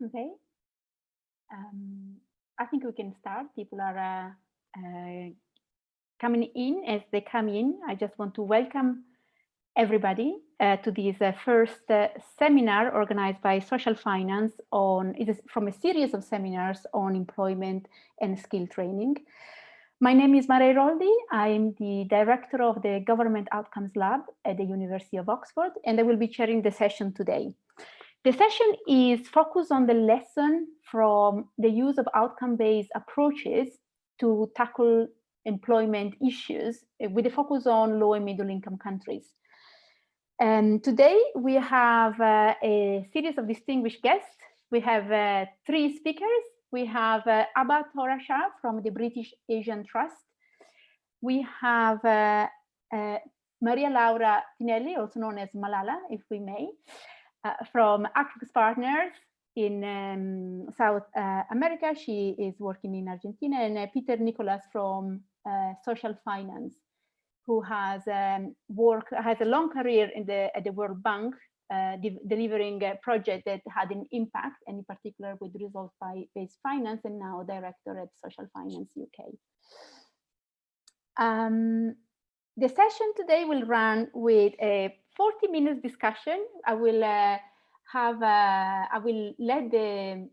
Okay. I think we can start. People are coming in. As they come in, I just want to welcome everybody to this first seminar organized by Social Finance it is from a series of seminars on employment and skill training. My name is Mara Roldi. I'm the director of the Government Outcomes Lab at the University of Oxford, and I will be chairing the session today. The session is focused on the lesson from the use of outcome-based approaches to tackle employment issues with a focus on low and middle income countries. Today we have a series of distinguished guests. We have 3 speakers. We have Abba Torasha from the British Asian Trust. We have Maria Laura Tinelli, also known as Malala, if we may, from Actrix Partners in South America. She is working in Argentina, and Peter Nicholas from Social Finance, who has a long career at the World Bank, delivering a project that had an impact, and in particular with results-based finance, and now director at Social Finance UK. The session today will run with a 40 minutes discussion. I will let the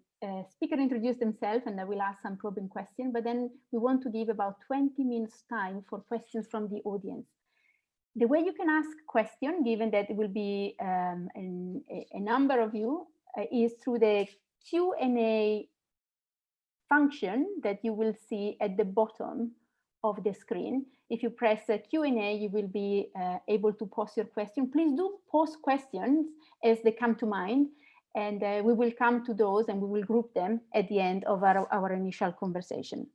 speaker introduce themselves, and I will ask some probing questions, but then we want to give about 20 minutes time for questions from the audience. The way you can ask questions, given that it will be a number of you, is through the Q&A function that you will see at the bottom of the screen. If you press Q&A, you will be able to post your question. Please do post questions as they come to mind, and we will come to those and we will group them at the end of our initial conversation.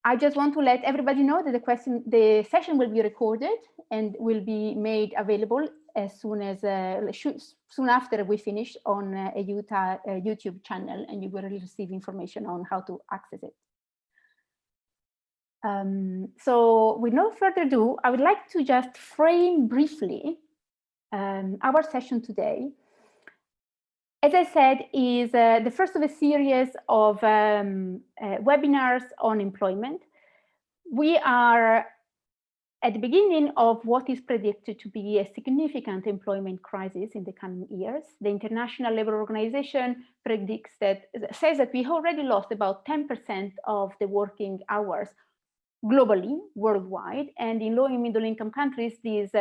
I just want to let everybody know that the session will be recorded and will be made available as soon after we finish on a YouTube channel, and you will receive information on how to access it. So with no further ado, I would like to just frame briefly our session today. As I said, is the first of a series of webinars on employment. We are at the beginning of what is predicted to be a significant employment crisis in the coming years. The International Labour Organization says that we already lost about 10% of the working hours globally, worldwide, and in low and middle income countries, this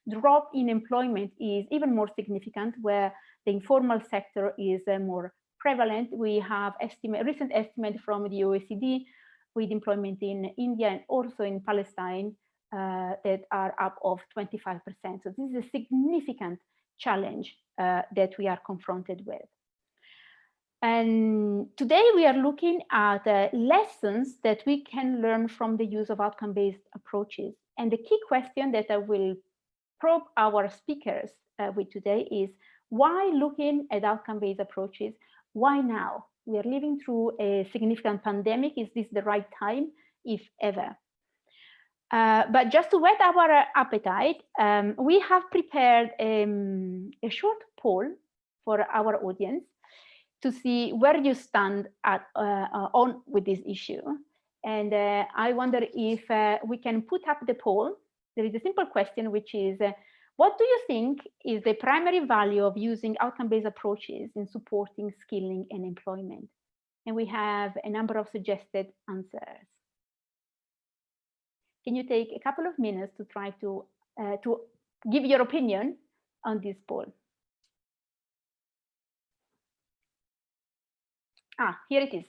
drop in employment is even more significant, where the informal sector is more prevalent. We have recent estimate from the OECD with employment in India and also in Palestine that are up of 25%. So this is a significant challenge that we are confronted with. And today we are looking at lessons that we can learn from the use of outcome-based approaches. And the key question that I will probe our speakers with today is, why looking at outcome-based approaches? Why now? We are living through a significant pandemic. Is this the right time, if ever? But just to whet our appetite, we have prepared a short poll for our audience to see where you stand on with this issue. And I wonder if we can put up the poll. There is a simple question, which is, what do you think is the primary value of using outcome-based approaches in supporting skilling and employment? And we have a number of suggested answers. Can you take a couple of minutes to try to give your opinion on this poll? Here it is.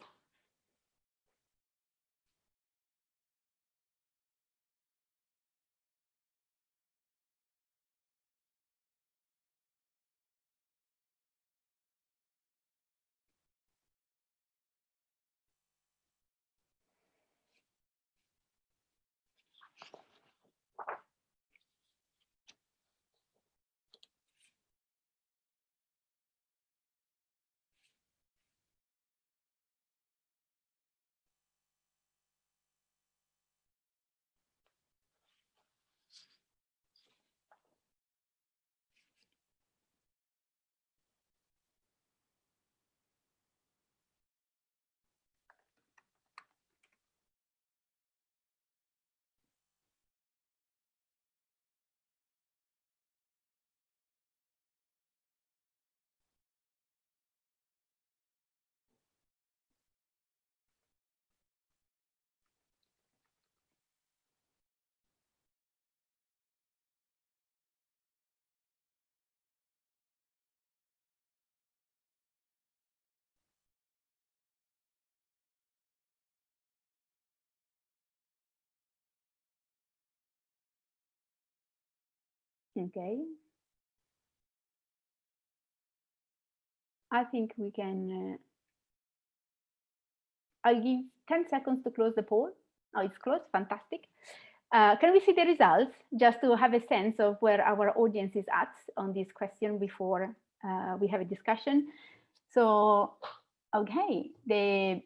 Okay. I think we can, I'll give 10 seconds to close the poll. Oh, it's closed, fantastic. Can we see the results just to have a sense of where our audience is at on this question before we have a discussion? So, okay, the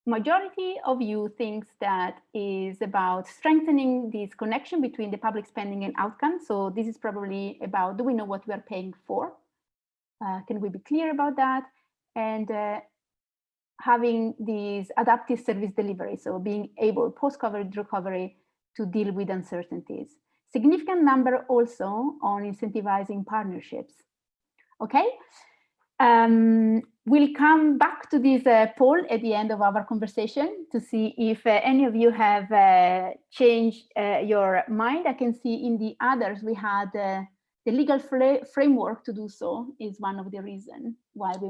majority of you thinks that is about strengthening this connection between the public spending and outcomes. So this is probably about, do we know what we are paying for? Can we be clear about that? And having these adaptive service delivery, so being able post-COVID recovery to deal with uncertainties. Significant number also on incentivizing partnerships. Okay, we'll come back to this poll at the end of our conversation to see if any of you have changed your mind. I can see in the others we had the legal framework to do so is one of the reasons why we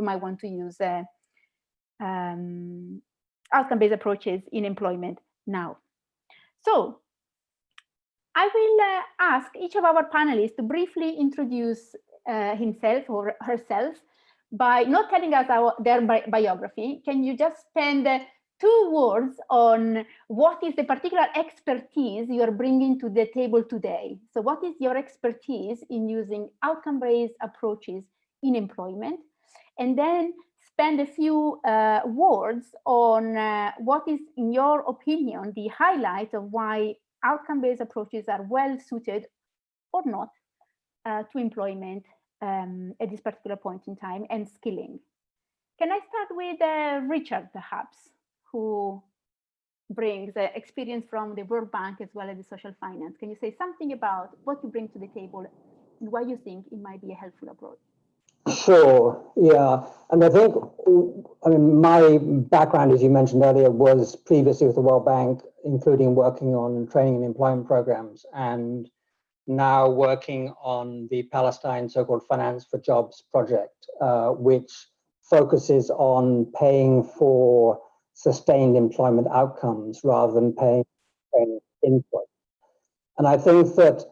might want to use outcome-based approaches in employment now. So I will ask each of our panelists to briefly introduce himself or herself by not telling us their biography. Can you just spend 2 words on what is the particular expertise you are bringing to the table today? So what is your expertise in using outcome-based approaches in employment? And then spend a few words on what is, in your opinion, the highlight of why outcome-based approaches are well suited or not to employment at this particular point in time, and skilling. Can I start with Richard, perhaps, who brings experience from the World Bank as well as the social finance? Can you say something about what you bring to the table and why you think it might be a helpful approach? Sure, yeah. And I think, I mean, my background, as you mentioned earlier, was previously with the World Bank, including working on training and employment programs, and now working on the Palestine so-called Finance for Jobs project, which focuses on paying for sustained employment outcomes rather than paying for input. And I think that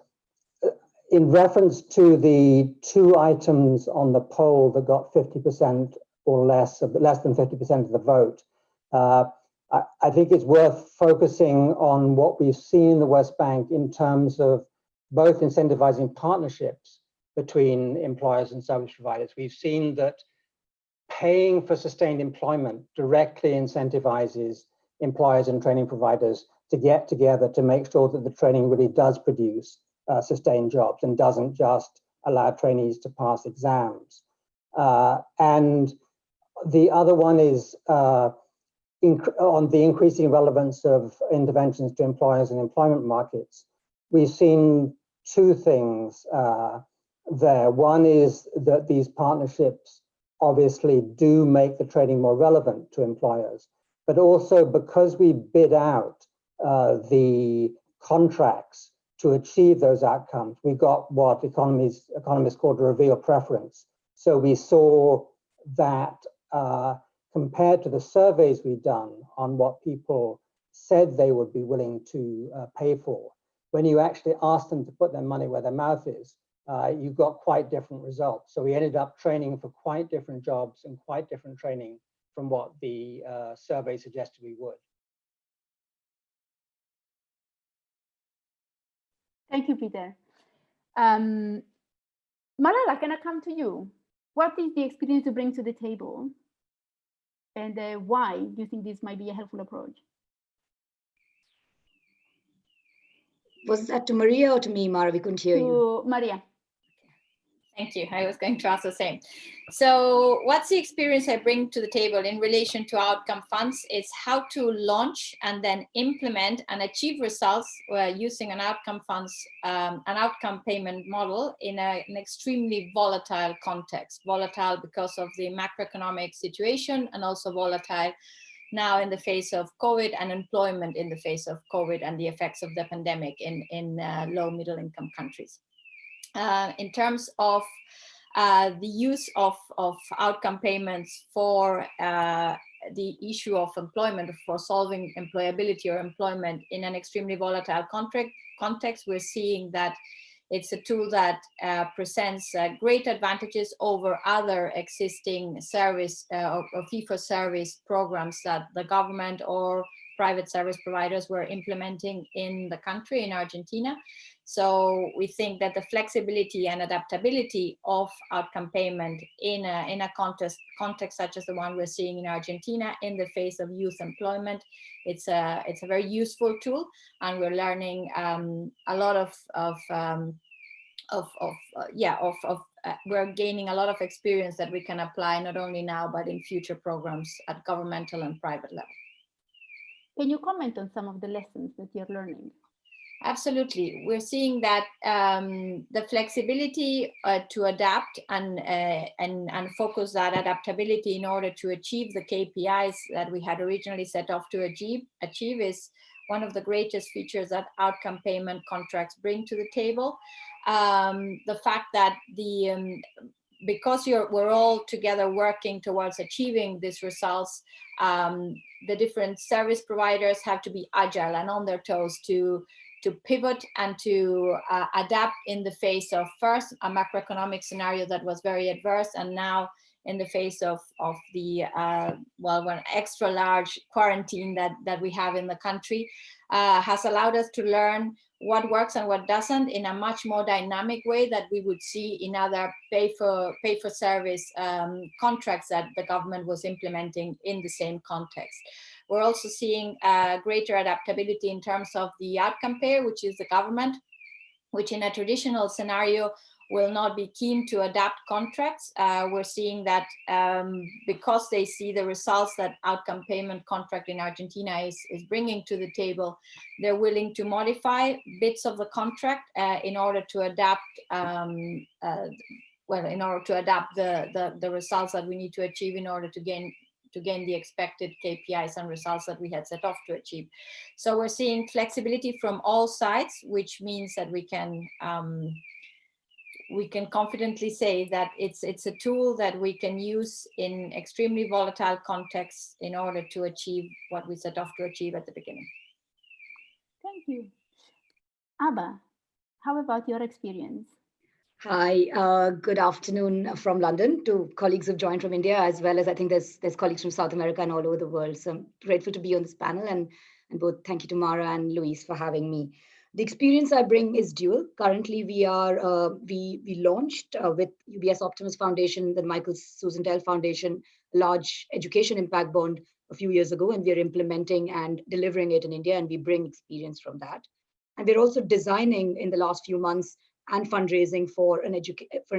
in reference to the 2 items on the poll that got 50% or less than 50% of the vote, I think it's worth focusing on what we've seen in the West Bank in terms of both incentivizing partnerships between employers and service providers. We've seen that paying for sustained employment directly incentivizes employers and training providers to get together to make sure that the training really does produce sustained jobs and doesn't just allow trainees to pass exams. And the other one is on the increasing relevance of interventions to employers and employment markets. We've seen 2 things there. One is that these partnerships obviously do make the training more relevant to employers, but also because we bid out the contracts to achieve those outcomes, we got what economists call a reveal preference. So we saw that compared to the surveys we've done on what people said they would be willing to pay for, when you actually ask them to put their money where their mouth is, you got quite different results. So we ended up training for quite different jobs and quite different training from what the survey suggested we would. Thank you, Peter. Malala, can I come to you? What is the experience you bring to the table? And why do you think this might be a helpful approach? Was that to Maria or to me, Mara? We couldn't hear you. Maria. Thank you. I was going to ask the same. So what's the experience I bring to the table in relation to outcome funds is how to launch and then implement and achieve results using an outcome funds, an outcome payment model in an extremely volatile context. Volatile because of the macroeconomic situation, and also volatile now in the face of COVID and employment in the face of COVID and the effects of the pandemic in low middle income countries. In terms of the use of outcome payments for the issue of employment, for solving employability or employment in an extremely volatile context, we're seeing that it's a tool that presents great advantages over other existing service or fee-for-service programs that the government or private service providers were implementing in the country, in Argentina. So we think that the flexibility and adaptability of outcome payment in a context such as the one we're seeing in Argentina in the face of youth employment, it's a very useful tool, and we're learning a lot we're gaining a lot of experience that we can apply not only now but in future programs at governmental and private level. Can you comment on some of the lessons that you're learning? Absolutely. We're seeing that the flexibility to adapt and focus that adaptability in order to achieve the KPIs that we had originally set off to achieve is one of the greatest features that outcome payment contracts bring to the table. The fact that because we're all together working towards achieving these results, the different service providers have to be agile and on their toes to pivot and to adapt in the face of first a macroeconomic scenario that was very adverse, and now in the face of the one extra large quarantine that we have in the country, has allowed us to learn what works and what doesn't in a much more dynamic way that we would see in other pay for service contracts that the government was implementing in the same context. We're also seeing greater adaptability in terms of the outcome payer, which is the government, which in a traditional scenario will not be keen to adapt contracts. We're seeing that because they see the results that outcome payment contract in Argentina is bringing to the table, they're willing to modify bits of the contract in order to adapt the results that we need to achieve in order to gain the expected KPIs and results that we had set off to achieve. So we're seeing flexibility from all sides, which means that we can confidently say that it's a tool that we can use in extremely volatile contexts in order to achieve what we set off to achieve at the beginning. Thank you. Abba, how about your experience? Hi, good afternoon from London to colleagues who've joined from India, as well as I think there's colleagues from South America and all over the world. So I'm grateful to be on this panel, and both thank you to Mara and Luis for having me. The experience I bring is dual. Currently, we launched with UBS Optimus Foundation, the Michael Susendell Foundation, a large education impact bond a few years ago, and we are implementing and delivering it in India, and we bring experience from that. And we're also designing in the last few months and fundraising for an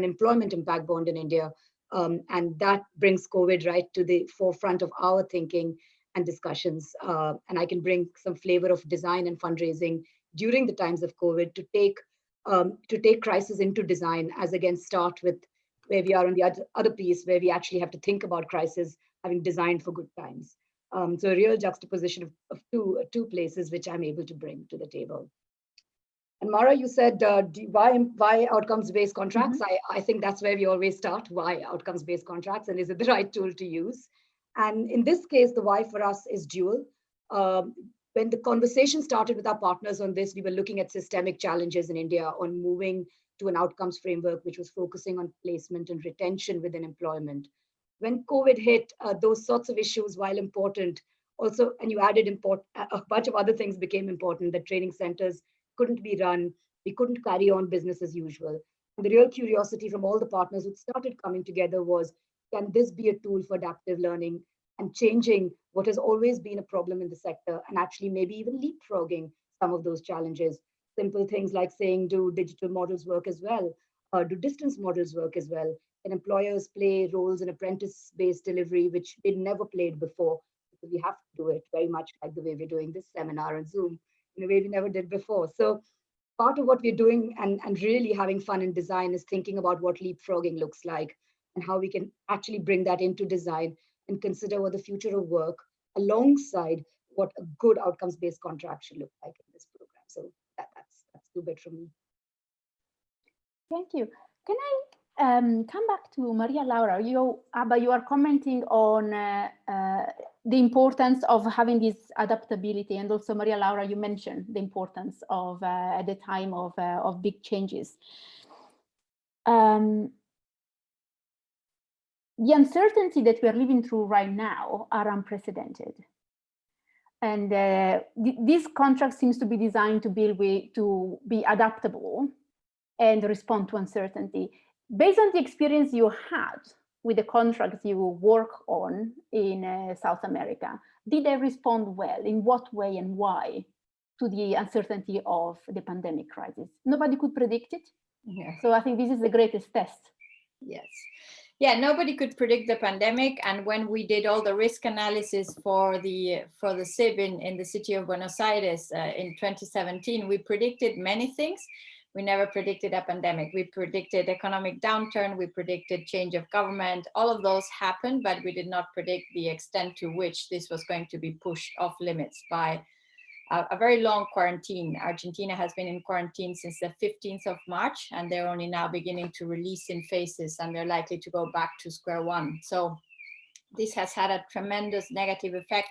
employment impact bond in India, and that brings COVID right to the forefront of our thinking and discussions. And I can bring some flavor of design and fundraising during the times of COVID to take crisis into design, as again start with where we are on the other piece, where we actually have to think about crisis having designed for good times. So a real juxtaposition of two places which I'm able to bring to the table. And Mara, you said, why outcomes-based contracts? Mm-hmm. I think that's where we always start. Why outcomes-based contracts, and is it the right tool to use? And in this case, the why for us is dual. When the conversation started with our partners on this, we were looking at systemic challenges in India on moving to an outcomes framework, which was focusing on placement and retention within employment. When COVID hit, those sorts of issues, while important, also, and you added a bunch of other things became important. The training centers couldn't be run. We couldn't carry on business as usual. And the real curiosity from all the partners who started coming together was, can this be a tool for adaptive learning and changing what has always been a problem in the sector, and actually maybe even leapfrogging some of those challenges? Simple things like saying, do digital models work as well? Do distance models work as well? Can employers play roles in apprentice-based delivery, which they never played before? Because we have to do it very much like the way we're doing this seminar on Zoom, in a way we never did before. So part of what we're doing and really having fun in design is thinking about what leapfrogging looks like and how we can actually bring that into design and consider what the future of work alongside what a good outcomes-based contract should look like in this program. So that's too big from me. Thank you. Can I come back to Maria Laura. Abba, you are commenting on the importance of having this adaptability, and also Maria Laura, you mentioned the importance of at the time of big changes. The uncertainty that we are living through right now are unprecedented. And this contract seems to be designed to be adaptable and respond to uncertainty. Based on the experience you had with the contracts you work on in South America, did they respond well? In what way and why to the uncertainty of the pandemic crisis? Nobody could predict it. Yeah. So I think this is the greatest test. Yes. Yeah, nobody could predict the pandemic, and when we did all the risk analysis for the Civ in the city of Buenos Aires in 2017, we predicted many things. We never predicted a pandemic. We predicted economic downturn. We predicted change of government. All of those happened, but we did not predict the extent to which this was going to be pushed off limits by a very long quarantine. Argentina has been in quarantine since the 15th of March, and they're only now beginning to release in phases, and they're likely to go back to square one. So this has had a tremendous negative effect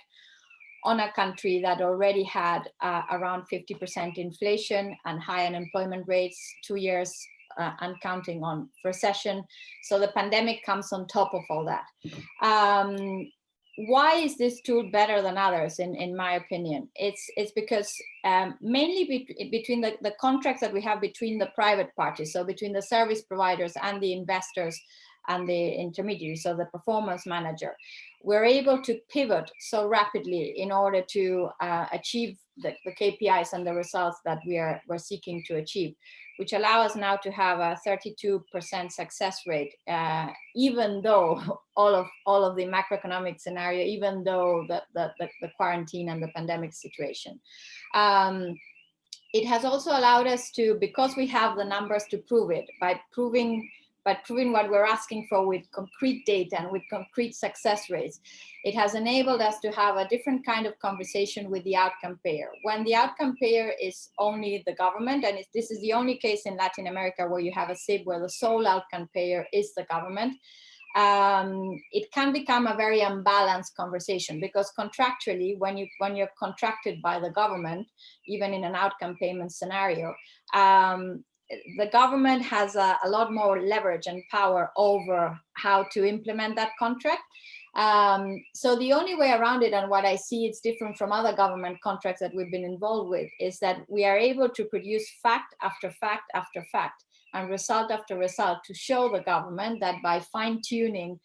on a country that already had around 50% inflation and high unemployment rates, 2 years and counting on recession. So the pandemic comes on top of all that. Why is this tool better than others, in my opinion? It's because mainly between the contracts that we have between the private parties, so between the service providers and the investors and the intermediaries, so the performance manager, we're able to pivot so rapidly in order to achieve the KPIs and the results that we're seeking to achieve, which allow us now to have a 32% success rate, even though all of the macroeconomic scenario, even though the quarantine and the pandemic situation. It has also allowed us to, because we have the numbers to prove it, by proving what we're asking for with concrete data and with concrete success rates, it has enabled us to have a different kind of conversation with the outcome payer. When the outcome payer is only the government, and this is the only case in Latin America where you have a Civ where the sole outcome payer is the government, it can become a very unbalanced conversation, because contractually, when you're contracted by the government, even in an outcome payment scenario, the government has a lot more leverage and power over how to implement that contract. So the only way around it, and what I see it's different from other government contracts that we've been involved with, is that we are able to produce fact after fact after fact and result after result to show the government that by fine-tuning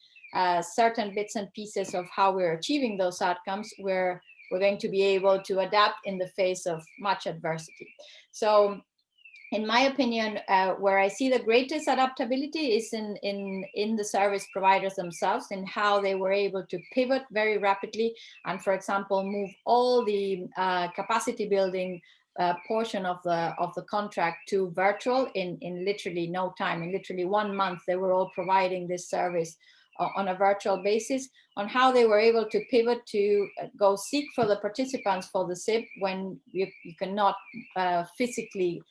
certain bits and pieces of how we're achieving those outcomes, we're going to be able to adapt in the face of much adversity. So in my opinion, where I see the greatest adaptability is in the service providers themselves, in how they were able to pivot very rapidly and, for example, move all the capacity building portion of the contract to virtual in literally no time. In literally 1 month, they were all providing this service on a virtual basis, on how they were able to pivot to go seek for the participants for the Civ when you cannot physically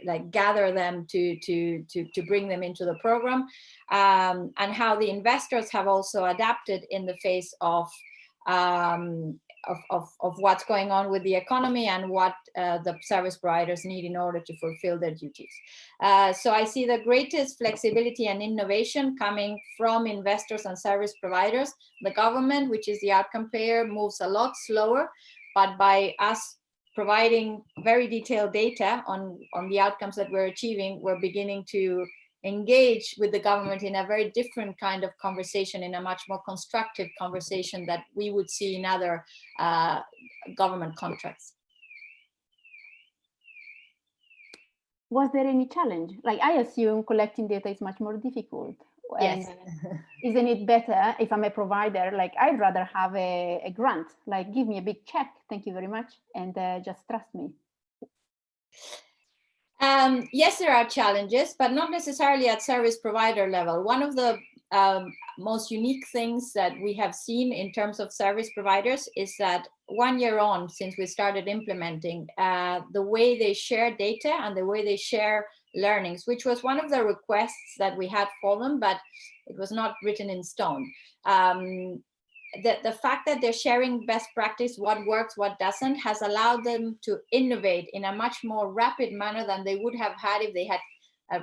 like gather them to bring them into the program, and how the investors have also adapted in the face of what's going on with the economy and what the service providers need in order to fulfill their duties. So I see the greatest flexibility and innovation coming from investors and service providers. The government, which is the outcome payer, moves a lot slower, but by us providing very detailed data on the outcomes that we're achieving, we're beginning to engage with the government in a very different kind of conversation, in a much more constructive conversation that we would see in other government contracts. Was there any challenge? Like, I assume collecting data is much more difficult. Yes. Isn't it better if I'm a provider? Like, I'd rather have a grant, like give me a big check, thank you very much, and just trust me. Yes, there are challenges, but not necessarily at service provider level. One of the most unique things that we have seen in terms of service providers is that 1 year on, since we started implementing, the way they share data and the way they share learnings, which was one of the requests that we had for them, but it was not written in stone. The fact that they're sharing best practice, what works, what doesn't, has allowed them to innovate in a much more rapid manner than they would have had if they had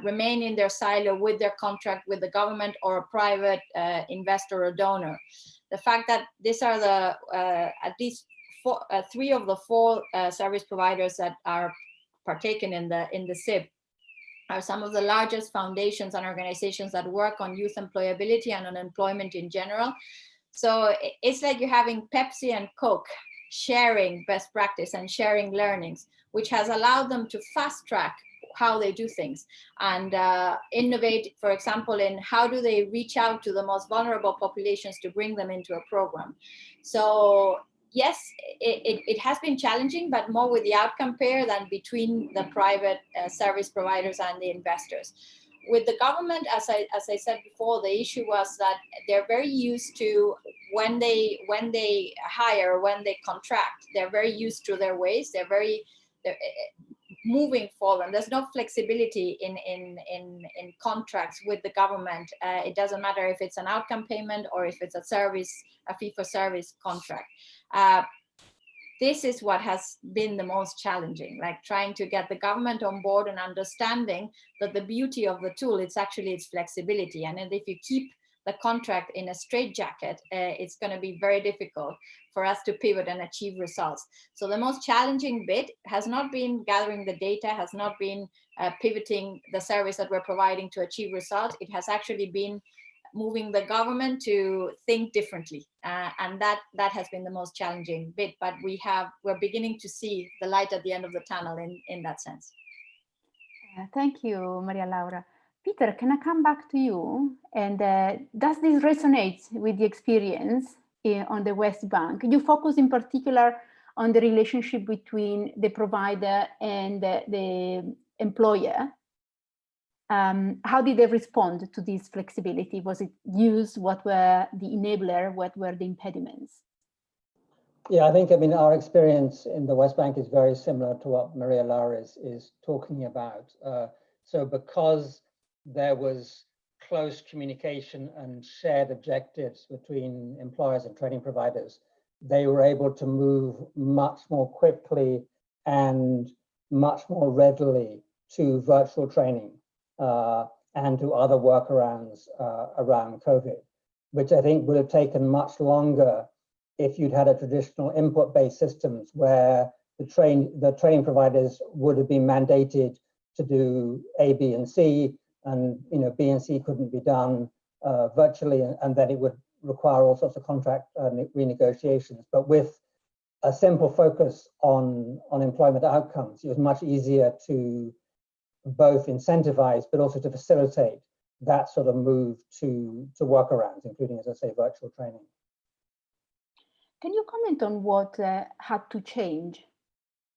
remained in their silo with their contract with the government or a private investor or donor. The fact that these are the at least three of the four service providers that are partaken in the Civ are some of the largest foundations and organizations that work on youth employability and on employment in general. So it's like you're having Pepsi and Coke sharing best practice and sharing learnings, which has allowed them to fast track how they do things and innovate, for example, in how do they reach out to the most vulnerable populations to bring them into a program. So yes, it has been challenging, but more with the outcome pair than between the private service providers and the investors. With the government, as I said before, the issue was that they're very used to when they hire, when they contract, they're very used to their ways. They're moving forward. There's no flexibility in contracts with the government. It doesn't matter if it's an outcome payment or if it's a fee for service contract. This is what has been the most challenging, like trying to get the government on board and understanding that the beauty of the tool, it's actually its flexibility. And if you keep the contract in a straitjacket, it's going to be very difficult for us to pivot and achieve results. So the most challenging bit has not been gathering the data, has not been pivoting the service that we're providing to achieve results. It has actually been moving the government to think differently. And that has been the most challenging bit, but we're beginning to see the light at the end of the tunnel in that sense. Thank you, Maria Laura. Peter, can I come back to you? And does this resonate with the experience on the West Bank? You focus in particular on the relationship between the provider and the employer. How did they respond to this flexibility? Was it used? What were the enabler? What were the impediments? Yeah, I think, our experience in the West Bank is very similar to what Maria Laura is talking about. So because there was close communication and shared objectives between employers and training providers, they were able to move much more quickly and much more readily to virtual training and to other workarounds around COVID, which I think would have taken much longer if you'd had a traditional input-based systems where the training providers would have been mandated to do A, B, and C, and B and C couldn't be done virtually, and then it would require all sorts of contract renegotiations. But with a simple focus on employment outcomes, it was much easier to both incentivize, but also to facilitate that sort of move to workarounds, including, as I say, virtual training. Can you comment on what had to change?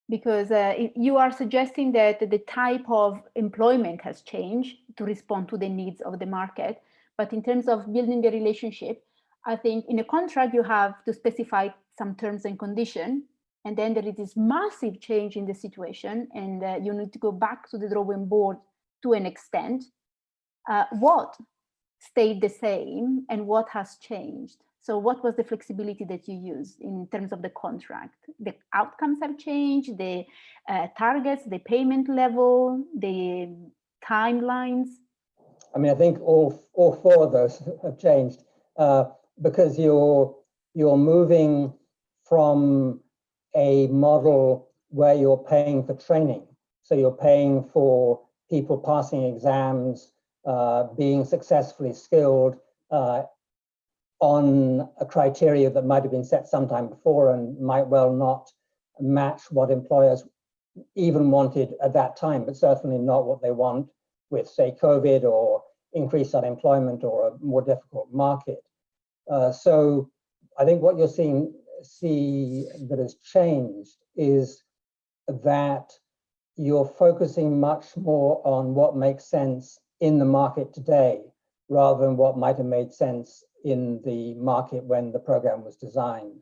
Because you are suggesting that the type of employment has changed to respond to the needs of the market. But in terms of building the relationship, I think in a contract, you have to specify some terms and conditions. And then there is this massive change in the situation, and you need to go back to the drawing board to an extent. What stayed the same and what has changed? So what was the flexibility that you used in terms of the contract? The outcomes have changed, the targets, the payment level, the timelines? I think all four of those have changed because you're moving from a model where you're paying for training. So you're paying for people passing exams, being successfully skilled on a criteria that might have been set sometime before and might well not match what employers even wanted at that time, but certainly not what they want with, say, COVID or increased unemployment or a more difficult market. So I think what you're see that has changed is that you're focusing much more on what makes sense in the market today rather than what might have made sense in the market when the program was designed.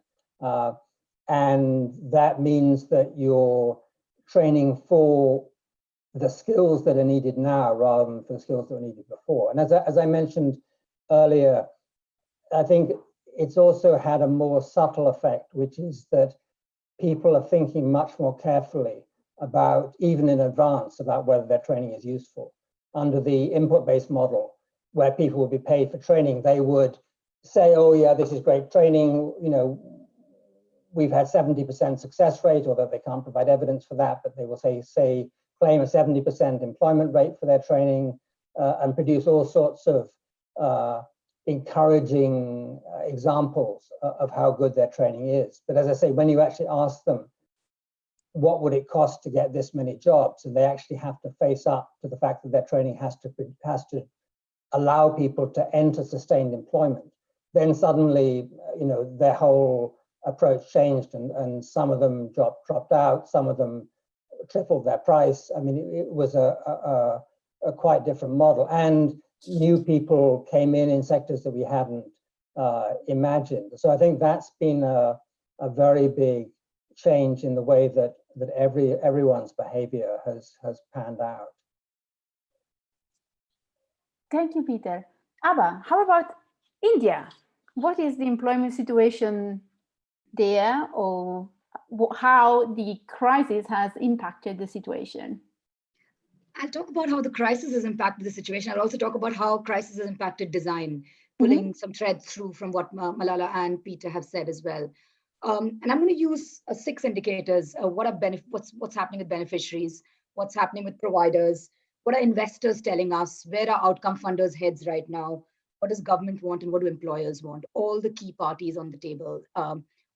And that means that you're training for the skills that are needed now rather than for the skills that were needed before. And as I mentioned earlier, I think it's also had a more subtle effect, which is that people are thinking much more carefully about, even in advance, about whether their training is useful. Under the input-based model, where people would be paid for training, they would say, oh yeah, this is great training, you know, we've had 70% success rate, although they can't provide evidence for that, but they will say claim a 70% employment rate for their training, and produce all sorts of encouraging examples of how good their training is. But as I say, when you actually ask them, what would it cost to get this many jobs? And they actually have to face up to the fact that their training has to allow people to enter sustained employment. Then suddenly, you know, their whole approach changed, and some of them dropped out, some of them tripled their price. I mean, it was a quite different model, and new people came in sectors that we hadn't imagined. So I think that's been a very big change in the way that everyone's behavior has panned out. Thank you, Peter. Abba, how about India? What is the employment situation there, or how the crisis has impacted the situation? I'll talk about how the crisis has impacted the situation. I'll also talk about how crisis has impacted design, pulling some threads through from what Malala and Peter have said as well. And I'm going to use 6 indicators. What's happening with beneficiaries? What's happening with providers? What are investors telling us? Where are outcome funders' heads right now? What does government want and what do employers want? All the key parties on the table,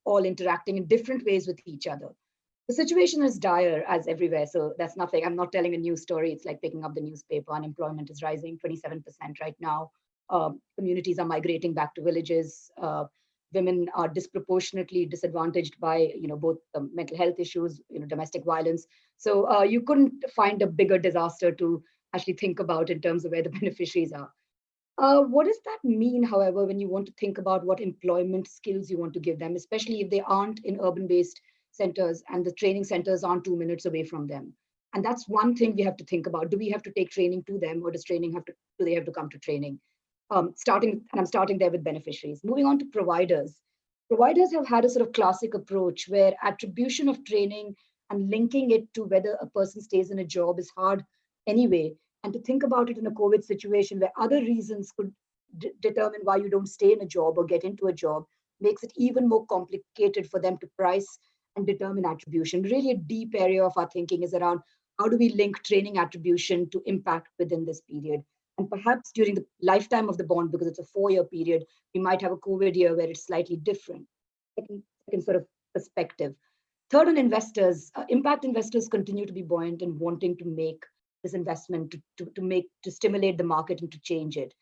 all interacting in different ways with each other. The situation is dire as everywhere, so that's nothing. I'm not telling a news story. It's like picking up the newspaper. Unemployment is rising 27% right now. Communities are migrating back to villages. Women are disproportionately disadvantaged by, you know, both mental health issues, you know, domestic violence. So you couldn't find a bigger disaster to actually think about in terms of where the beneficiaries are. What does that mean, however, when you want to think about what employment skills you want to give them, especially if they aren't in urban-based centers and the training centers aren't 2 minutes away from them? And that's one thing we have to think about. Do we have to take training to them, or do they have to come to training? I'm starting there with beneficiaries. Moving on to providers. Providers have had a sort of classic approach where attribution of training and linking it to whether a person stays in a job is hard anyway. And to think about it in a COVID situation where other reasons could determine why you don't stay in a job or get into a job makes it even more complicated for them to price and determine attribution. Really a deep area of our thinking is around how do we link training attribution to impact within this period. And perhaps during the lifetime of the bond, because it's a 4-year period, we might have a COVID year where it's slightly different. Second sort of perspective. Third, on investors, impact investors continue to be buoyant and wanting to make this investment to stimulate the market and to change it.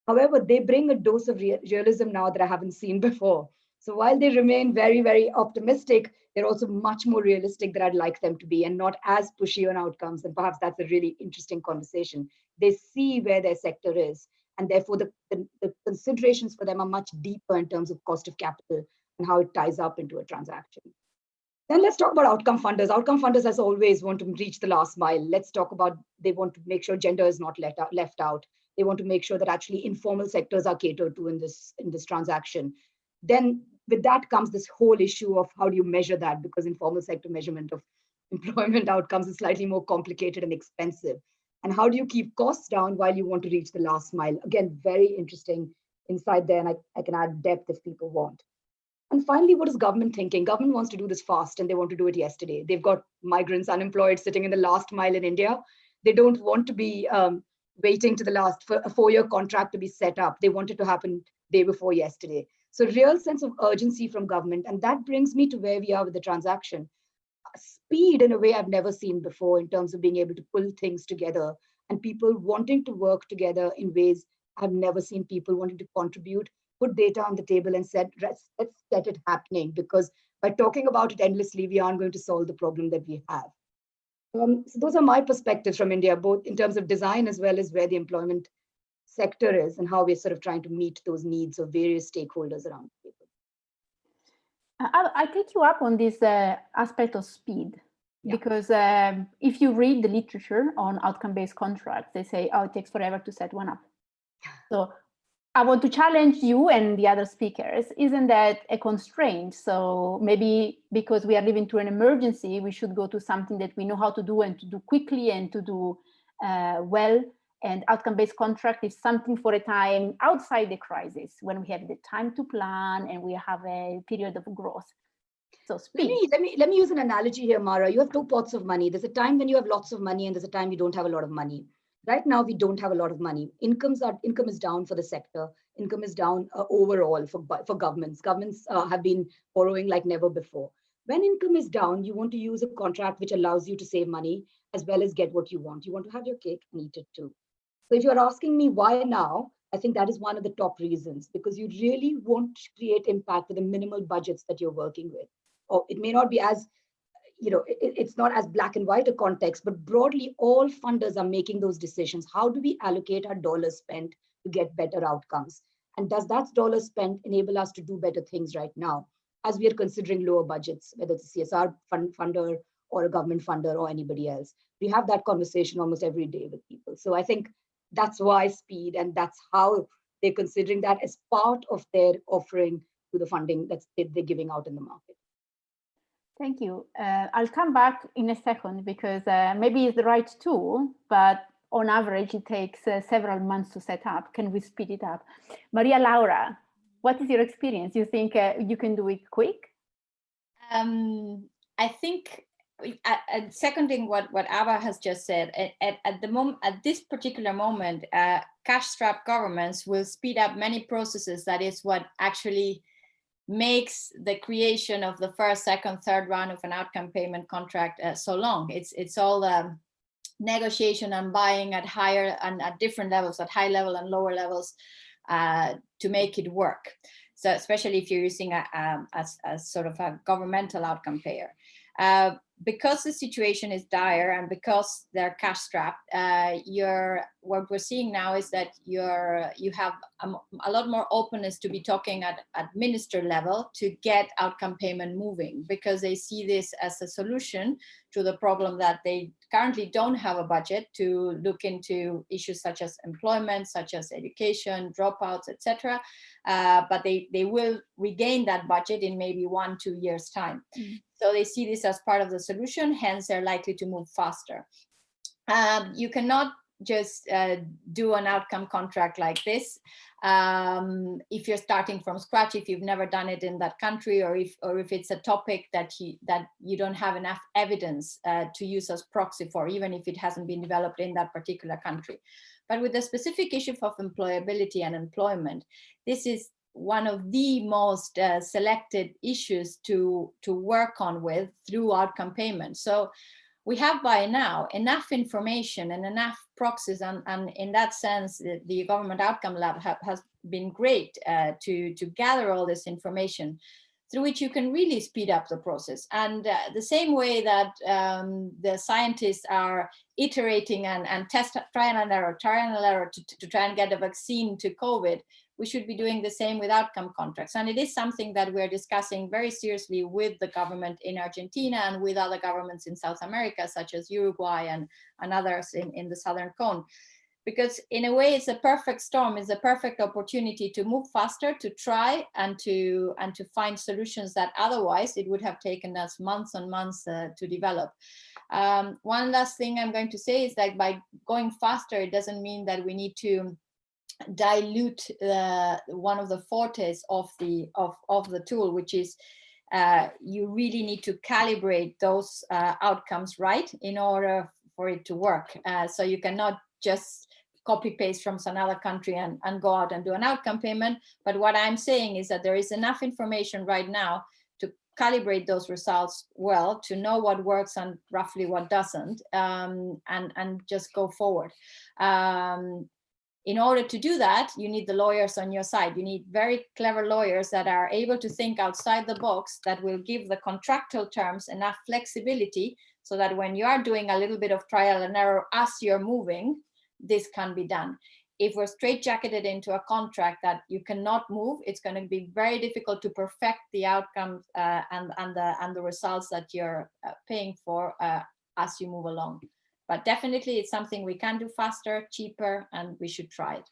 However, they bring a dose of realism now that I haven't seen before. So while they remain very, very optimistic, they're also much more realistic than I'd like them to be, and not as pushy on outcomes. And perhaps that's a really interesting conversation. They see where their sector is, and therefore the considerations for them are much deeper in terms of cost of capital and how it ties up into a transaction. Then let's talk about outcome funders. Outcome funders, as always, want to reach the last mile. Let's talk about, they want to make sure gender is not left out. They want to make sure that actually informal sectors are catered to in this transaction. Then with that comes this whole issue of how do you measure that, because informal sector measurement of employment outcomes is slightly more complicated and expensive. And how do you keep costs down while you want to reach the last mile? Again, very interesting insight there, and I can add depth if people want. And finally, what is government thinking? Government wants to do this fast and they want to do it yesterday. They've got migrants unemployed sitting in the last mile in India. They don't want to be waiting to the last for a 4-year contract to be set up. They want it to happen day before yesterday. So real sense of urgency from government. And that brings me to where we are with the transaction. Speed in a way I've never seen before in terms of being able to pull things together and people wanting to work together in ways I've never seen, people wanting to contribute, put data on the table and said, let's get it happening, because by talking about it endlessly, we aren't going to solve the problem that we have. So those are my perspectives from India, both in terms of design as well as where the employment sector is and how we're sort of trying to meet those needs of various stakeholders around the table. I take you up on this aspect of speed. Because if you read the literature on outcome-based contracts, they say, oh, it takes forever to set one up. So I want to challenge you and the other speakers. Isn't that a constraint? So maybe because we are living through an emergency, we should go to something that we know how to do and to do quickly and to do well. And outcome-based contract is something for a time outside the crisis, when we have the time to plan and we have a period of growth. So let me use an analogy here, Mara. You have two pots of money. There's a time when you have lots of money and there's a time you don't have a lot of money. Right now, we don't have a lot of money. Income is down for the sector. Income is down overall for governments. Governments have been borrowing like never before. When income is down, you want to use a contract which allows you to save money as well as get what you want. You want to have your cake and eat it too. So if you're asking me why now, I think that is one of the top reasons, because you really want to create impact with the minimal budgets that you're working with. Or it may not be as, it's not as black and white a context, but broadly all funders are making those decisions. How do we allocate our dollars spent to get better outcomes? And does that dollar spent enable us to do better things right now, as we are considering lower budgets, whether it's a CSR funder or a government funder or anybody else? We have that conversation almost every day with people. So I think that's why speed, and that's how they're considering that as part of their offering to the funding that they're giving out in the market. Thank you. I'll come back in a second, because maybe it's the right tool, but on average, it takes several months to set up. Can we speed it up? Maria Laura, what is your experience? You think you can do it quick? I think, seconding what Abba has just said, at the moment, at this particular moment, cash-strapped governments will speed up many processes. That is what actually makes the creation of the first, second, third round of an outcome payment contract so long. It's all negotiation and buying at higher and at different levels, at high level and lower levels, to make it work. So especially if you're using as sort of a governmental outcome payer. Because the situation is dire and because they're cash strapped, what we're seeing now is that you have a lot more openness to be talking at minister level to get outcome payment moving, because they see this as a solution to the problem that they currently don't have a budget to look into issues such as employment, such as education, dropouts, etc. But they will regain that budget in maybe 1-2 years' time. So they see this as part of the solution, hence they're likely to move faster. You cannot just do an outcome contract like this if you're starting from scratch, if you've never done it in that country, or if it's a topic that you don't have enough evidence to use as proxy for, even if it hasn't been developed in that particular country. But with the specific issue of employability and employment, this is one of the most selected issues to work on with through outcome payment. So we have by now enough information and enough proxies, and in that sense, the Government Outcome Lab has been great to gather all this information, through which you can really speed up the process. And the same way that the scientists are iterating and test, trial and error to try and get a vaccine to COVID, we should be doing the same with outcome contracts. And it is something that we're discussing very seriously with the government in Argentina and with other governments in South America, such as Uruguay and others in the Southern Cone. Because in a way, it's a perfect storm, it's a perfect opportunity to move faster, to try and to find solutions that otherwise it would have taken us months and months to develop. One last thing I'm going to say is that by going faster, it doesn't mean that we need to dilute one of the fortes of the tool, which is you really need to calibrate those outcomes right in order for it to work. So you cannot just copy paste from another country and go out and do an outcome payment. But what I'm saying is that there is enough information right now to calibrate those results well, to know what works and roughly what doesn't, and just go forward. In order to do that, you need the lawyers on your side. You need very clever lawyers that are able to think outside the box, that will give the contractual terms enough flexibility so that when you are doing a little bit of trial and error as you're moving, this can be done. if we're straitjacketed into a contract that you cannot move, it's going to be very difficult to perfect the outcomes and the results that you're paying for as you move along. But definitely it's something we can do faster, cheaper, and we should try it.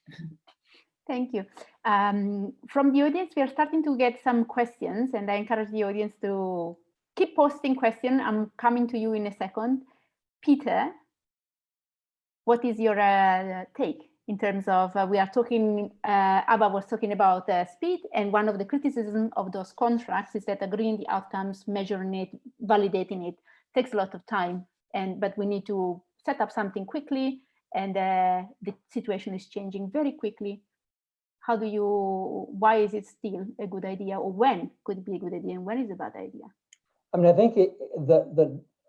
Thank you. From the audience, we are starting to get some questions, and I encourage the audience to keep posting questions. I'm coming to you in a second. Peter, what is your take in terms of, we are talking, Abba was talking about speed, and one of the criticisms of those contracts is that agreeing the outcomes, measuring it, validating it, takes a lot of time, but we need to set up something quickly, and the situation is changing very quickly. Why is it still a good idea, or when could it be a good idea, and when is a bad idea? I mean, I think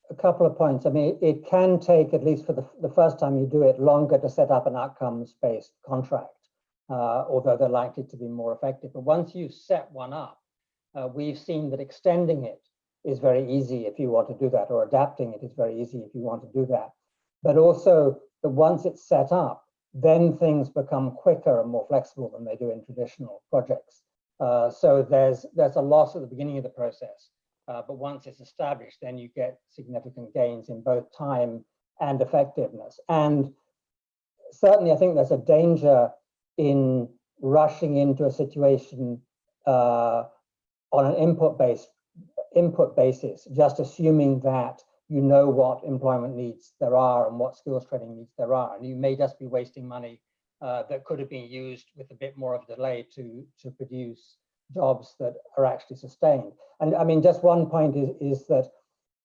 a couple of points. I mean, it can take, at least for the first time you do it, longer to set up an outcomes-based contract, although they're likely to be more effective. But once you set one up, we've seen that extending it is very easy if you want to do that, or adapting it is very easy if you want to do that. But also, that once it's set up, then things become quicker and more flexible than they do in traditional projects. So there's a loss at the beginning of the process, but once it's established, then you get significant gains in both time and effectiveness. And certainly, I think there's a danger in rushing into a situation on an input basis, just assuming that you know what employment needs there are and what skills training needs there are. And you may just be wasting money that could have been used with a bit more of a delay to produce jobs that are actually sustained. And I mean, just one point is that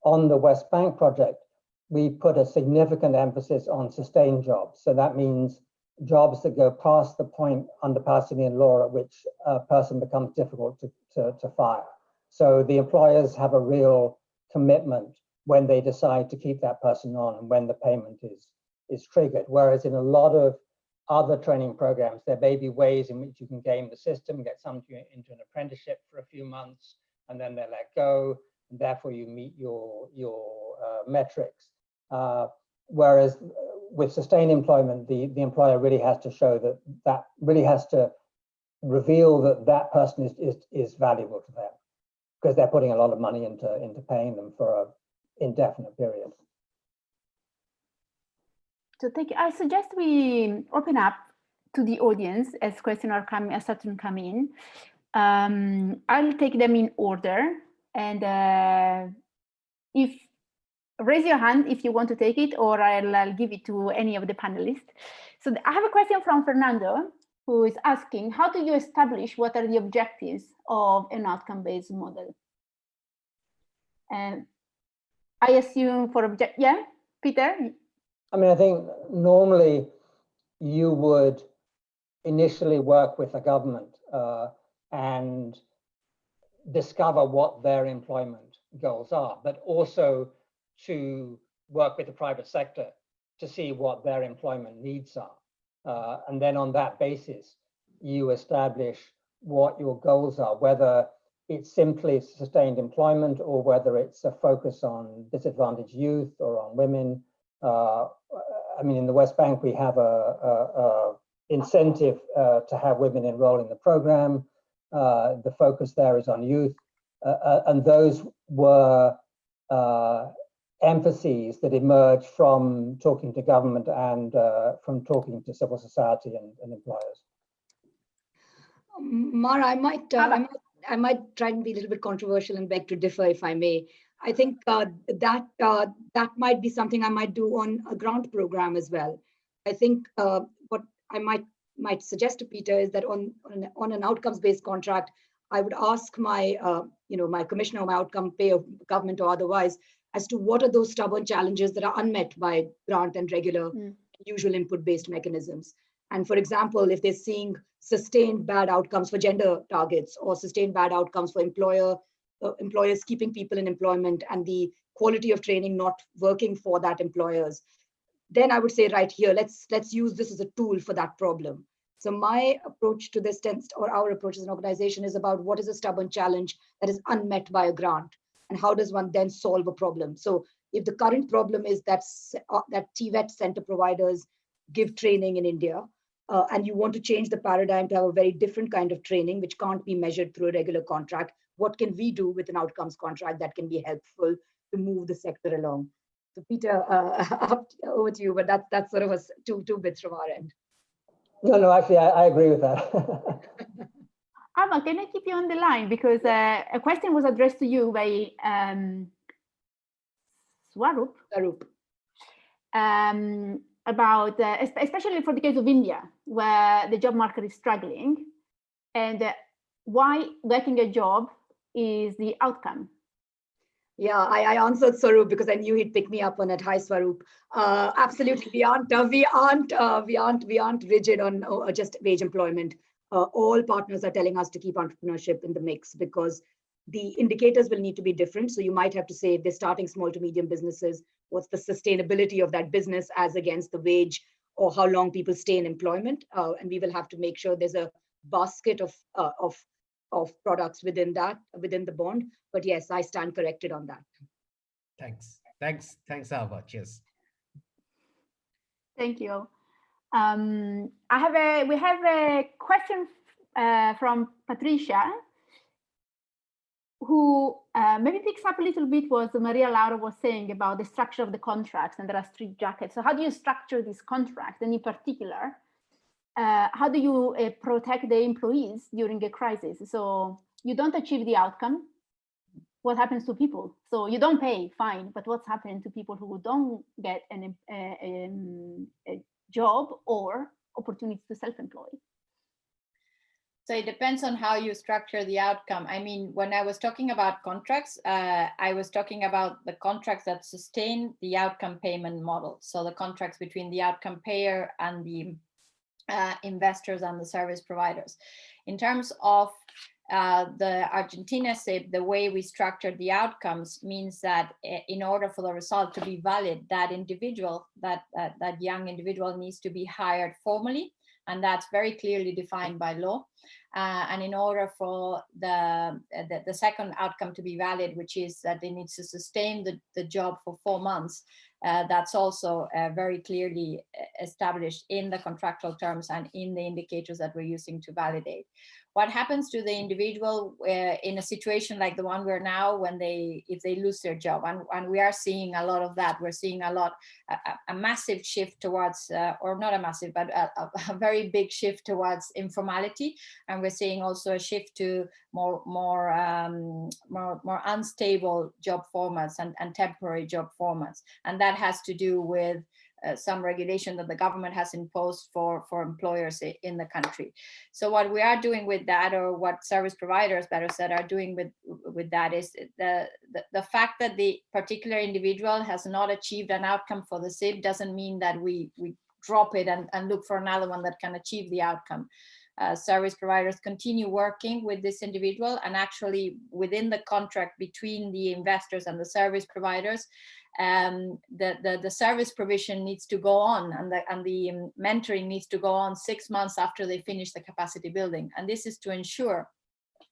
on the West Bank project, we put a significant emphasis on sustained jobs. So that means jobs that go past the point under Palestinian law at which a person becomes difficult to fire. So the employers have a real commitment when they decide to keep that person on and when the payment is triggered. Whereas in a lot of other training programs, there may be ways in which you can game the system, get someone into an apprenticeship for a few months, and then they're let go, and therefore you meet your metrics. Whereas with sustained employment, the employer really has to show that really has to reveal that person is valuable to them, because they're putting a lot of money into paying them for an indefinite period. So I suggest we open up to the audience as questions are starting to come in. I'll take them in order, and raise your hand if you want to take it, or I'll give it to any of the panelists. So I have a question from Fernando, who is asking, how do you establish what are the objectives of an outcome-based model? And I assume yeah, Peter? I mean, I think normally you would initially work with the government and discover what their employment goals are, but also to work with the private sector to see what their employment needs are. And then on that basis, you establish what your goals are, whether it's simply sustained employment or whether it's a focus on disadvantaged youth or on women. I mean, in the West Bank, we have a incentive to have women enroll in the program. The focus there is on youth. And those were emphases that emerged from talking to government and from talking to civil society and employers. Mara, I might try and be a little bit controversial and beg to differ, if I may. I think that might be something I might do on a grant program as well. I think what I might suggest to Peter is that on an outcomes-based contract, I would ask my my commissioner or my outcome payer, government or otherwise, as to what are those stubborn challenges that are unmet by grant and regular usual input-based mechanisms. And for example, if they're seeing sustained bad outcomes for gender targets or sustained bad outcomes for employers keeping people in employment and the quality of training not working for that employers, then I would say right here, let's use this as a tool for that problem. So my approach to this, or our approach as an organization, is about what is a stubborn challenge that is unmet by a grant, and how does one then solve a problem. So if the current problem is that TVET center providers give training in India, and you want to change the paradigm to have a very different kind of training, which can't be measured through a regular contract. What can we do with an outcomes contract that can be helpful to move the sector along? So Peter, over to you, but that's sort of two bits from our end. No, actually, I agree with that. Alma, can I keep you on the line? Because a question was addressed to you by Swarup. About, especially for the case of India, where the job market is struggling, and why getting a job is the outcome. Yeah, I answered Swarup because I knew he'd pick me up on it. Hi, Swarup. Absolutely, we aren't rigid on just wage employment. All partners are telling us to keep entrepreneurship in the mix because the indicators will need to be different. So you might have to say, if they're starting small to medium businesses, what's the sustainability of that business as against the wage, or how long people stay in employment? And we will have to make sure there's a basket of products within the bond. But yes, I stand corrected on that. Thanks, Alba. Cheers. Thank you. We have a question from Patricia, who maybe picks up a little bit what Maria Laura was saying about the structure of the contracts, and there are straitjackets. So how do you structure these contracts? And in particular, how do you protect the employees during a crisis? So you don't achieve the outcome. What happens to people? So you don't pay, fine, but what's happening to people who don't get a job or opportunities to self-employ? So it depends on how you structure the outcome. I mean, when I was talking about contracts, I was talking about the contracts that sustain the outcome payment model. So the contracts between the outcome payer and the investors and the service providers. In terms of the Argentina Civ, the way we structured the outcomes means that in order for the result to be valid, that individual, that young individual needs to be hired formally, and that's very clearly defined by law. And in order for the second outcome to be valid, which is that they need to sustain the job for 4 months, that's also very clearly established in the contractual terms and in the indicators that we're using to validate. What happens to the individual in a situation like the one we're now, if they lose their job? And we are seeing a lot of that. We're seeing a massive shift towards, or not a massive, but a very big shift towards informality. And we're seeing also a shift to more unstable job formats and temporary job formats. And that has to do with some regulation that the government has imposed for employers in the country. So what we are doing with that, or what service providers, better said, are doing with that, is the fact that the particular individual has not achieved an outcome for the Civ doesn't mean that we drop it and look for another one that can achieve the outcome. Service providers continue working with this individual, and actually within the contract between the investors and the service providers, the service provision needs to go on, and the mentoring needs to go on 6 months after they finish the capacity building. And this is to ensure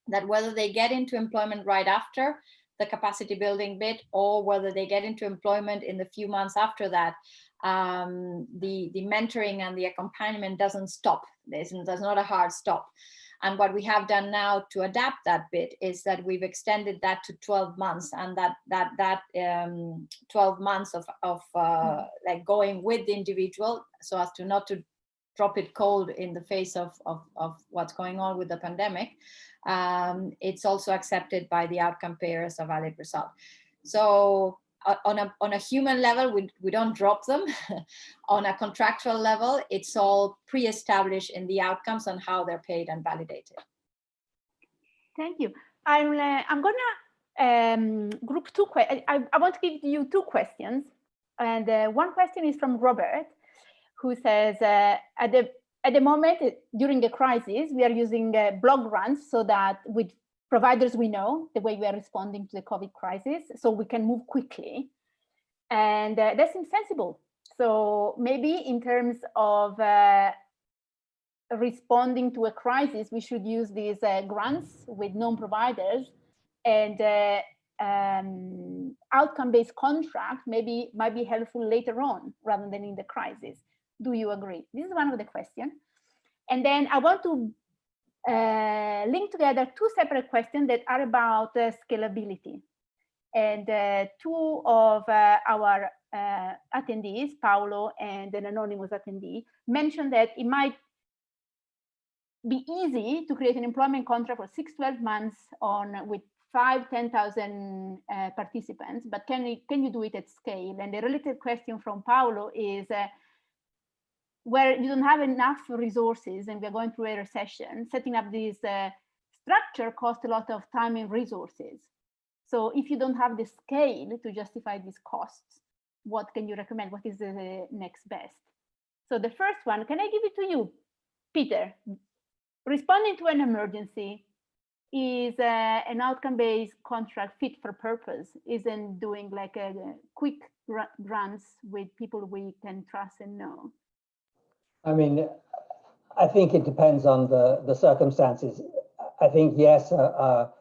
that whether they get into employment right after the capacity building bit, or whether they get into employment in the few months after that, the mentoring and the accompaniment doesn't stop. There's not a hard stop. And what we have done now to adapt that bit is that we've extended that to 12 months, and that 12 months of like going with the individual, so as to not to drop it cold in the face of what's going on with the pandemic. It's also accepted by the outcome payer as a valid result. So on a human level, we don't drop them. On a contractual level, it's all pre-established in the outcomes on how they're paid and validated. Thank you. I'm gonna group two questions. I want to give you two questions. And one question is from Robert, who says, at the moment, during the crisis, we are using blog runs so that with providers we know, the way we are responding to the COVID crisis, so we can move quickly. And that seems sensible. So maybe in terms of responding to a crisis, we should use these grants with known providers, and outcome-based contract maybe might be helpful later on rather than in the crisis. Do you agree? This is one of the questions. And then I want to link together two separate questions that are about scalability. And two of our attendees, Paolo and an anonymous attendee, mentioned that it might be easy to create an employment contract for 6-12 months with 5,000-10,000 participants, but can you do it at scale? And the related question from Paolo is where you don't have enough resources and we're going through a recession, setting up this structure costs a lot of time and resources. So if you don't have the scale to justify these costs, what can you recommend? What is the next best? So the first one, can I give it to you, Peter? Responding to an emergency is an outcome-based contract fit for purpose, isn't doing like a quick runs with people we can trust and know. I mean, I think it depends on the circumstances. I think, yes, a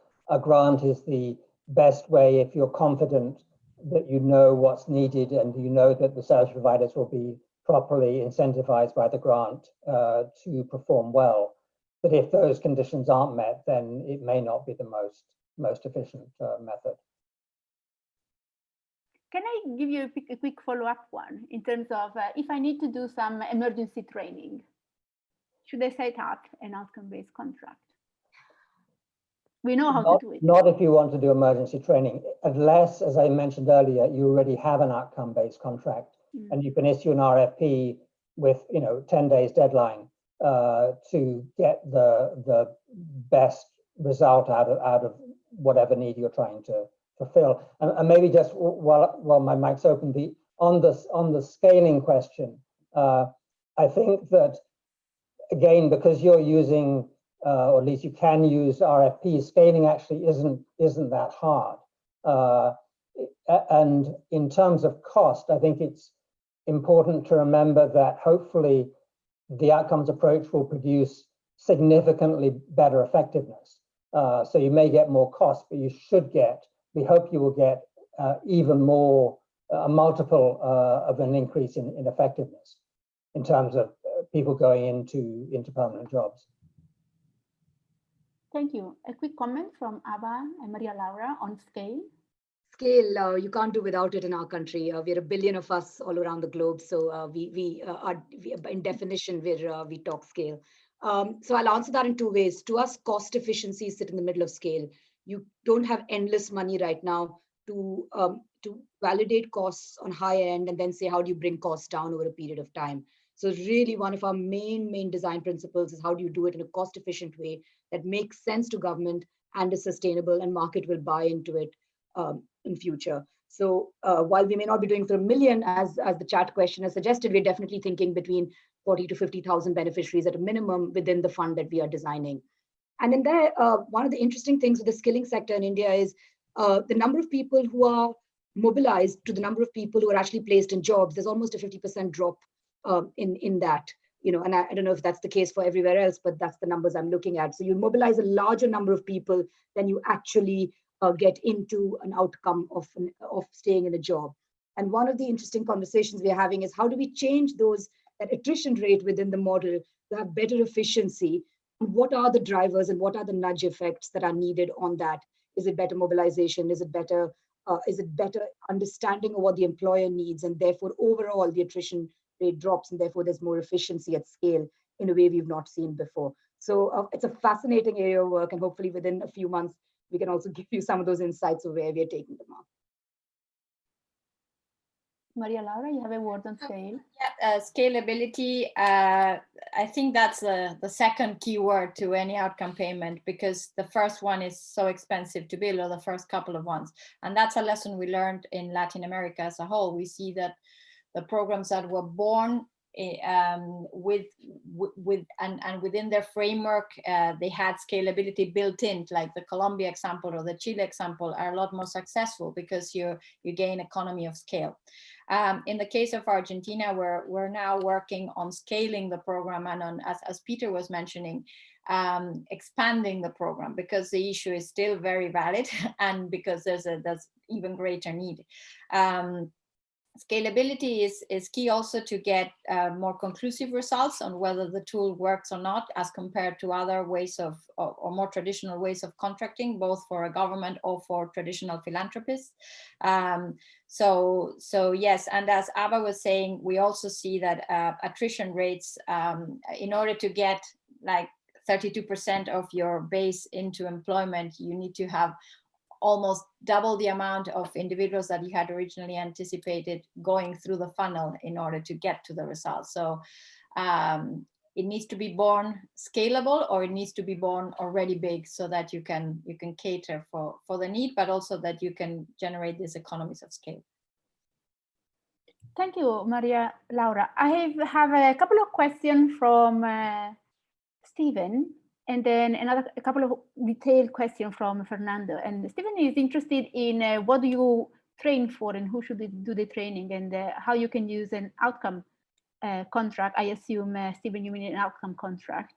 grant is the best way if you're confident that you know what's needed and you know that the service providers will be properly incentivized by the grant to perform well. But if those conditions aren't met, then it may not be the most efficient method. Can I give you a quick follow-up one in terms of if I need to do some emergency training, should I set up an outcome-based contract? We know how to do it. Not if you want to do emergency training, unless, as I mentioned earlier, you already have an outcome-based contract and you can issue an RFP with 10 days deadline to get the best result out of whatever need you're trying to fulfill. And maybe just while my mic's open, on the scaling question, I think that again, because you're using or at least you can use RFP, scaling actually isn't that hard. And in terms of cost, I think it's important to remember that hopefully the outcomes approach will produce significantly better effectiveness. So you may get more cost, but we hope you will get even more, a multiple of an increase in effectiveness in terms of people going into permanent jobs. Thank you. A quick comment from Abba and Maria Laura on scale. Scale, you can't do without it in our country. We're 1 billion of us all around the globe. So we are, in definition, we talk scale. So I'll answer that in two ways. To us, cost efficiency sit in the middle of scale. You don't have endless money right now to validate costs on high end and then say, how do you bring costs down over a period of time? So really one of our main design principles is how do you do it in a cost efficient way that makes sense to government and is sustainable and market will buy into it in future. So while we may not be doing for 1 million, as the chat question has suggested, we're definitely thinking between 40 to 50,000 beneficiaries at a minimum within the fund that we are designing. And in there, one of the interesting things with the skilling sector in India is the number of people who are mobilized to the number of people who are actually placed in jobs. There's almost a 50% drop in that, and I don't know if that's the case for everywhere else, but that's the numbers I'm looking at. So you mobilize a larger number of people than you actually get into an outcome of staying in a job. And one of the interesting conversations we're having is how do we change that attrition rate within the model to have better efficiency? What are the drivers and what are the nudge effects that are needed on that? Is it better mobilization? Is it better understanding of what the employer needs? And therefore, overall, the attrition rate drops and therefore there's more efficiency at scale in a way we've not seen before. So it's a fascinating area of work, and hopefully within a few months, we can also give you some of those insights of where we're taking them up. Maria Laura, you have a word on scale? Yeah, scalability, I think that's the second key word to any outcome payment, because the first one is so expensive to build, or the first couple of ones. And that's a lesson we learned in Latin America as a whole. We see that the programs that were born with within their framework, they had scalability built in, like the Colombia example or the Chile example are a lot more successful because you gain economy of scale. In the case of Argentina, we're now working on scaling the program and on, as Peter was mentioning, expanding the program, because the issue is still very valid and because there's even greater need. Scalability is key also to get more conclusive results on whether the tool works or not, as compared to other ways of, or more traditional ways of contracting, both for a government or for traditional philanthropists. So yes, and as Abba was saying, we also see that attrition rates, in order to get like 32% of your base into employment, you need to have almost double the amount of individuals that you had originally anticipated going through the funnel in order to get to the results. So it needs to be born scalable, or it needs to be born already big, so that you can cater for the need, but also that you can generate these economies of scale. Thank you, Maria Laura. I have a couple of questions from Stephen, and then a couple of detailed questions from Fernando. And Stephen is interested in what do you train for, and who should do the training, and how you can use an outcome contract. I assume, Stephen, you mean an outcome contract,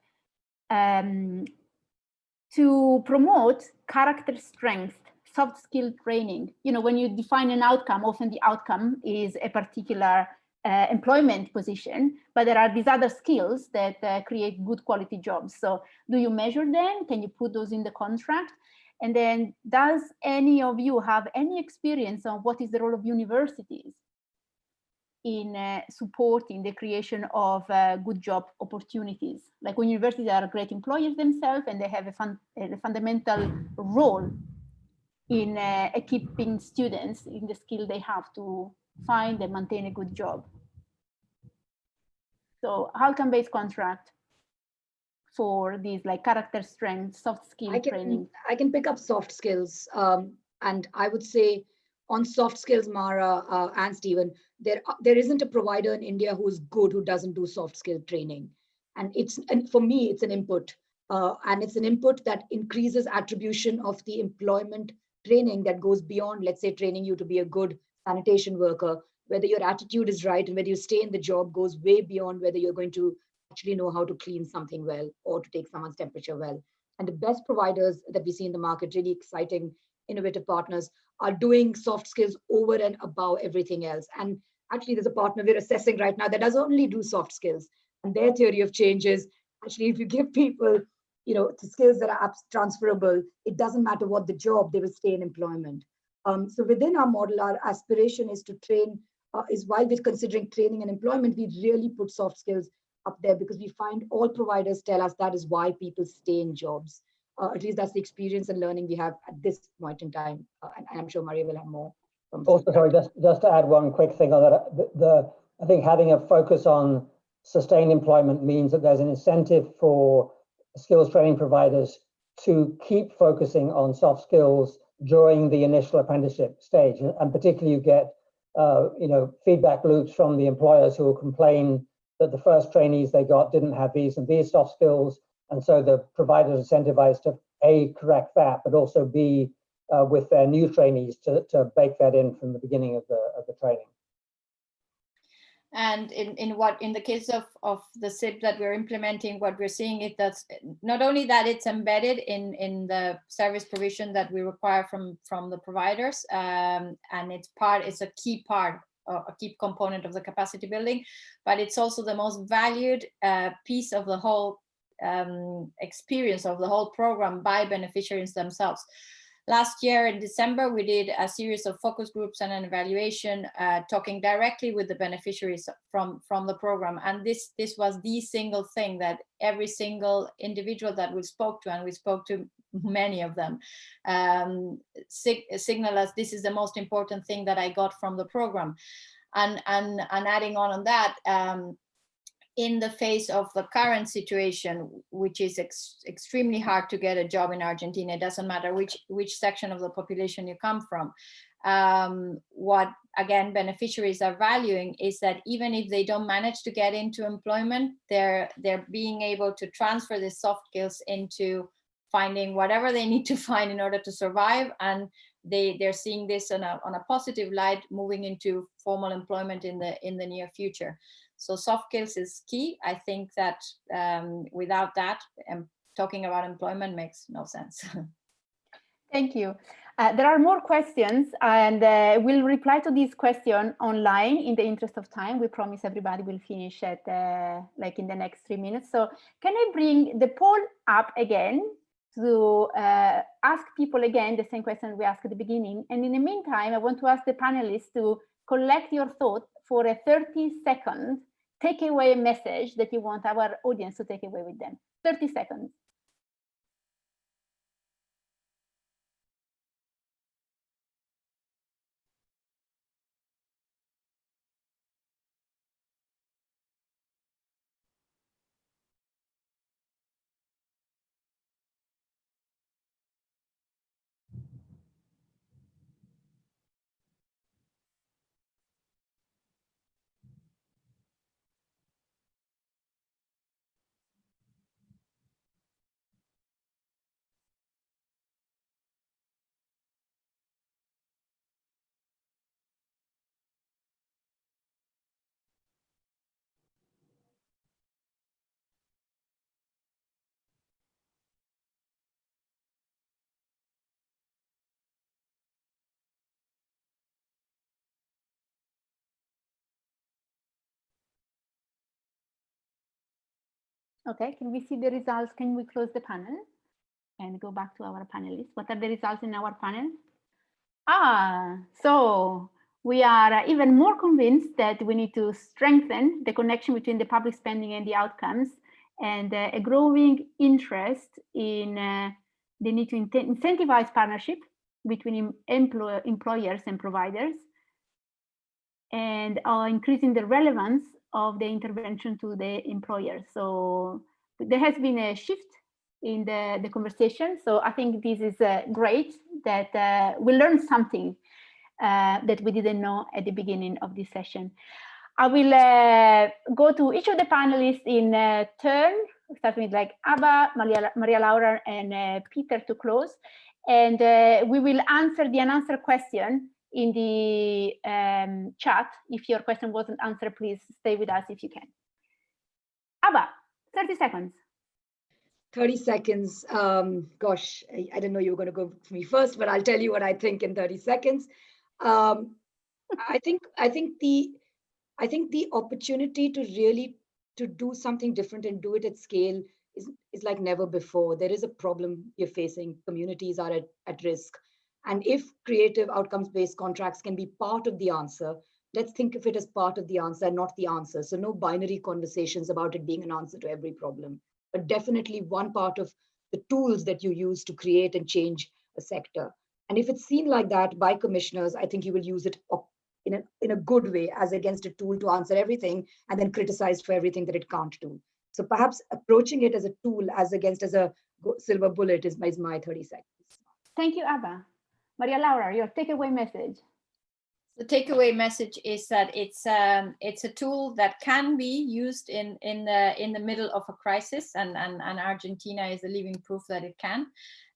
to promote character strength, soft skill training. You know, when you define an outcome, often the outcome is a particular employment position, but there are these other skills that create good quality jobs. So do you measure them? Can you put those in the contract? And then does any of you have any experience on what is the role of universities in supporting the creation of good job opportunities? Like, when universities are great employers themselves, and they have a fundamental role in equipping students in the skill they have to find and maintain a good job. So outcome-based contract for these, like, character strength, soft skill training. I can pick up soft skills. And I would say on soft skills, Mara and Stephen, there isn't a provider in India who's good, who doesn't do soft skill training. And for me, it's an input. And it's an input that increases attribution of the employment training that goes beyond, let's say, training you to be a good sanitation worker. Whether your attitude is right and whether you stay in the job goes way beyond whether you're going to actually know how to clean something well or to take someone's temperature well. And the best providers that we see in the market, really exciting, innovative partners, are doing soft skills over and above everything else. And actually, there's a partner we're assessing right now that does only do soft skills. And their theory of change is, actually, if you give people, you know, the skills that are transferable, it doesn't matter what the job, they will stay in employment. So within our model, our aspiration is to train, is while we're considering training and employment, we really put soft skills up there, because we find all providers tell us that is why people stay in jobs. At least that's the experience and learning we have at this point in time. And I'm sure Maria will have more. Also, sorry, just to add one quick thing on that. I think having a focus on sustained employment means that there's an incentive for skills training providers to keep focusing on soft skills during the initial apprenticeship stage. And particularly, you get feedback loops from the employers who will complain that the first trainees they got didn't have these and these soft skills. And so the providers incentivized to A, correct that, but also B, with their new trainees to bake that in from the beginning of the training. And in the case of the Civ that we're implementing, what we're seeing is that not only that it's embedded in the service provision that we require from the providers, and it's a key part, a key component of the capacity building, but it's also the most valued piece of the whole experience of the whole program by beneficiaries themselves. Last year in December, we did a series of focus groups and an evaluation, talking directly with the beneficiaries from the program. And this was the single thing that every single individual that we spoke to, and we spoke to many of them, signal us, this is the most important thing that I got from the program. And adding on that, in the face of the current situation, which is extremely hard to get a job in Argentina, it doesn't matter which section of the population you come from. What, again, beneficiaries are valuing is that even if they don't manage to get into employment, they're being able to transfer the soft skills into finding whatever they need to find in order to survive. And they're seeing this on a positive light, moving into formal employment in the near future. So soft skills is key. I think that without that, talking about employment makes no sense. Thank you. There are more questions, and we'll reply to these questions online in the interest of time. We promise everybody will finish at like in the next 3 minutes. So can I bring the poll up again to ask people again the same question we asked at the beginning? And in the meantime, I want to ask the panelists to collect your thoughts for a 30-second takeaway message that you want our audience to take away with them. 30 seconds. Okay, can we see the results? Can we close the panel and go back to our panelists? What are the results in our panel? So we are even more convinced that we need to strengthen the connection between the public spending and the outcomes, and a growing interest in the need to incentivize partnership between employers and providers, and increasing the relevance of the intervention to the employer. So there has been a shift in the conversation. So I think this is great that we learned something that we didn't know at the beginning of this session. I will go to each of the panelists in turn, starting with like Abba, Maria Laura, and Peter to close. And we will answer the unanswered question in the chat. If your question wasn't answered, please stay with us if you can. Abba, 30 seconds. 30 seconds. Gosh, I didn't know you were going to go for me first, but I'll tell you what I think in 30 seconds. I think the opportunity to really to do something different and do it at scale is like never before. There is a problem you're facing. Communities are at risk. And if creative outcomes-based contracts can be part of the answer, let's think of it as part of the answer, not the answer. So no binary conversations about it being an answer to every problem, but definitely one part of the tools that you use to create and change a sector. And if it's seen like that by commissioners, I think you will use it in a good way, as against a tool to answer everything and then criticized for everything that it can't do. So perhaps approaching it as a tool as against as a silver bullet is my 30 seconds. Thank you, Abba. Maria Laura, your takeaway message. The takeaway message is that it's a tool that can be used in the middle of a crisis, and Argentina is the living proof that it can.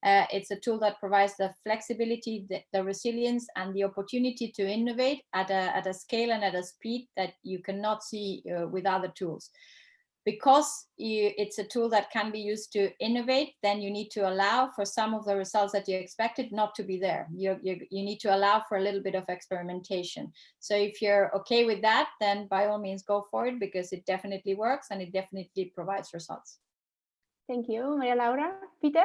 It's a tool that provides the flexibility, the resilience, and the opportunity to innovate at a scale and at a speed that you cannot see with other tools. Because it's a tool that can be used to innovate, then you need to allow for some of the results that you expected not to be there. You need to allow for a little bit of experimentation. So if you're okay with that, then by all means go for it, because it definitely works and it definitely provides results. Thank you, Maria Laura. Peter?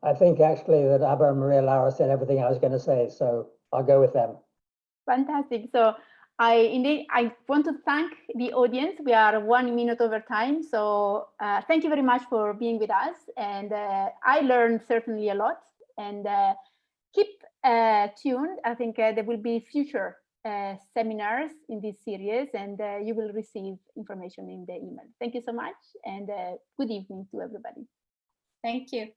I think actually that Abba and Maria Laura said everything I was going to say, so I'll go with them. Fantastic. So I want to thank the audience. We are 1 minute over time. So thank you very much for being with us. And I learned certainly a lot. And keep tuned. I think there will be future seminars in this series, and you will receive information in the email. Thank you so much, and good evening to everybody. Thank you.